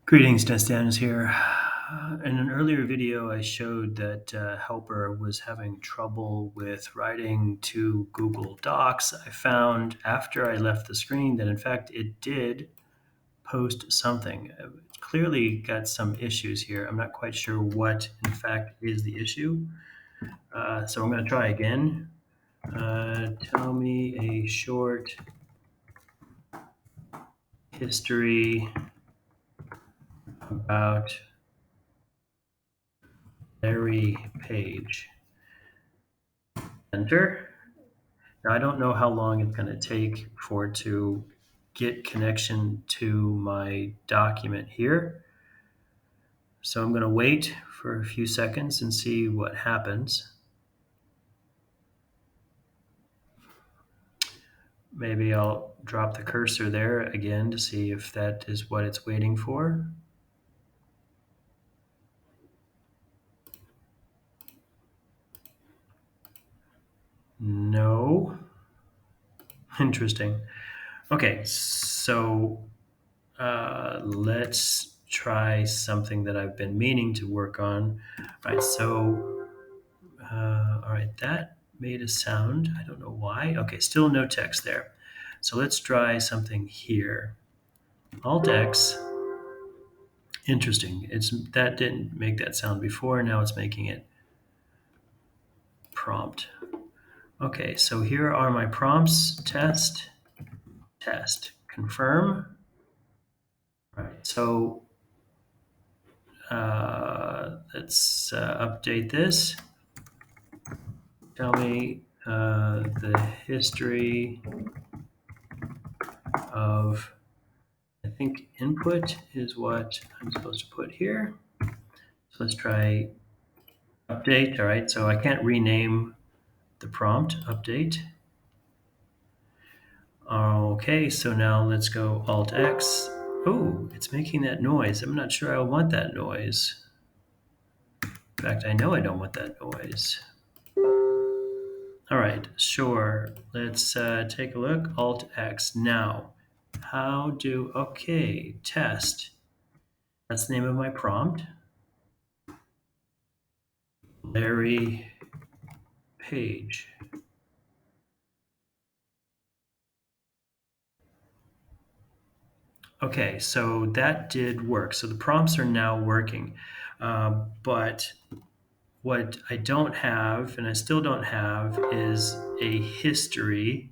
Greetings, Daniels here. In an earlier video, I showed that Helper was having trouble with writing to Google Docs. I found after I left the screen that in fact it did post something. It's clearly got some issues here. I'm not quite sure what in fact is the issue. So I'm going to try again. Tell me a short history about Larry Page. Enter. Now, I don't know how long it's going to take for it to get connection to my document here. So I'm going to wait for a few seconds and see what happens. Maybe I'll drop the cursor there again to see if that is what it's waiting for. No. Interesting. Okay, so let's try something that I've been meaning to work on. All right, so, all right, that made a sound. I don't know why. Okay, still no text there. So let's try something here. Alt X. Interesting. That didn't make that sound before. Now it's making it prompt. Okay, so here are my prompts. Test, test, confirm. All right, so let's update this. Tell me the history of, I think input is what I'm supposed to put here. So let's try update. All right, so I can't rename the prompt, update. Okay, so now let's go Alt X. Oh, it's making that noise. I'm not sure I want that noise. In fact, I know I don't want that noise. All right, sure. Let's take a look. Alt X. Now, okay, test. That's the name of my prompt. Larry Page. Okay, so that did work. So the prompts are now working. But what I don't have, and I still don't have, is a history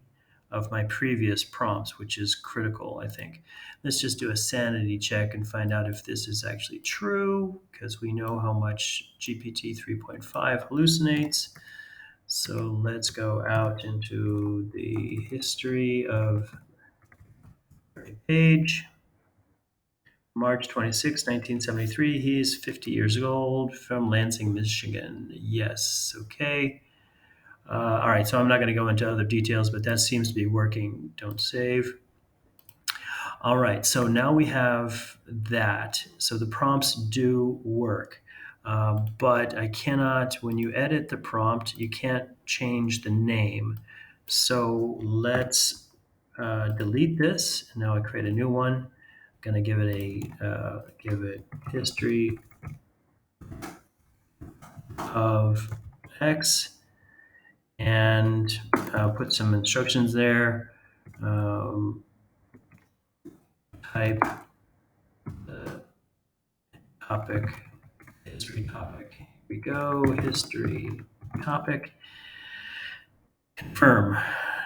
of my previous prompts, which is critical, I think. Let's just do a sanity check and find out if this is actually true, because we know how much GPT 3.5 hallucinates. So let's go out into the history of Larry Page. March 26, 1973. He's 50 years old from Lansing, Michigan. Yes, okay. All right, so I'm not going to go into other details, but that seems to be working. Don't save. All right, so now we have that. So the prompts do work, but I cannot, when you edit the prompt, you can't change the name. So let's delete this. And now I create a new one. I'm going to give it history of X and put some instructions there. Type the topic, history topic. Here we go, history topic. Confirm.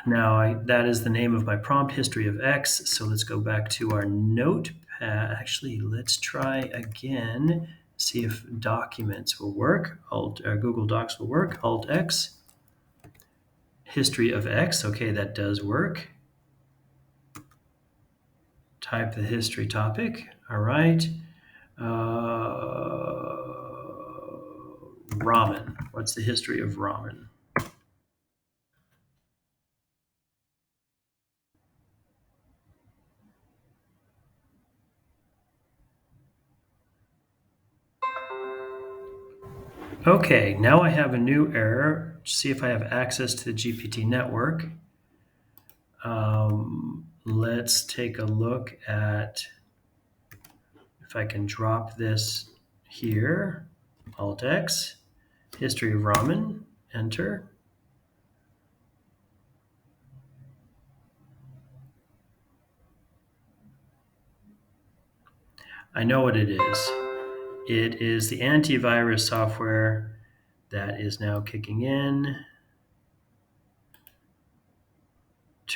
Now that is the name of my prompt, history of X. So let's go back to our notepad. Actually, let's try again, see if documents will work. Google Docs will work. Alt X. History of X. Okay, that does work. Type the history topic. All right. Ramen. What's the history of ramen? Okay, now I have a new error. See if I have access to the GPT network. Let's take a look at if if I can drop this here, Alt X, history of ramen, enter. I know what it is. It is the antivirus software that is now kicking in.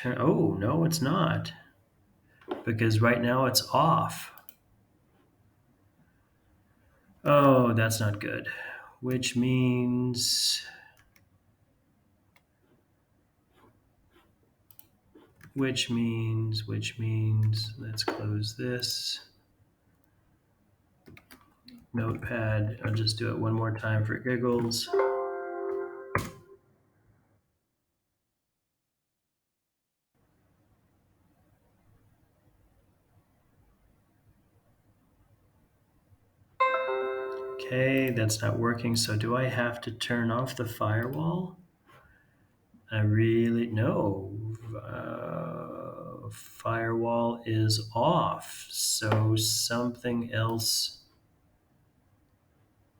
Oh, no, it's not. Because right now it's off. Oh, that's not good. Which means, let's close this. Notepad, I'll just do it one more time for giggles. Okay, that's not working. So do I have to turn off the firewall? I really, no. Firewall is off. So something else.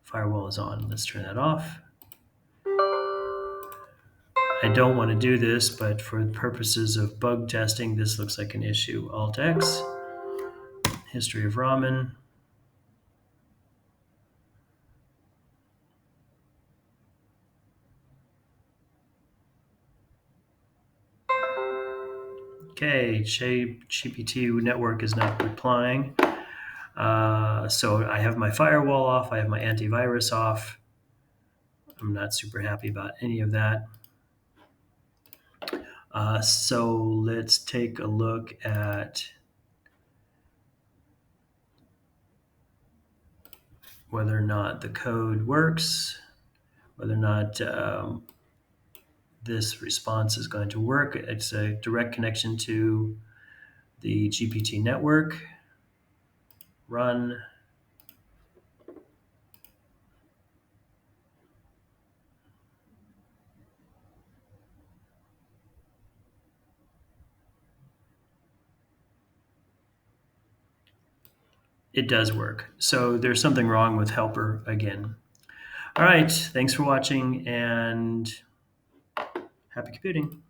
Firewall is on. Let's turn that off. I don't want to do this, but for the purposes of bug testing, this looks like an issue. Alt X, history of ramen. Okay, GPT network is not replying. So I have my firewall off. I have my antivirus off. I'm not super happy about any of that. So let's take a look at whether or not the code works, whether or not this response is going to work. It's a direct connection to the GPT network. Run. It does work. So there's something wrong with helper again. All right, thanks for watching and happy computing.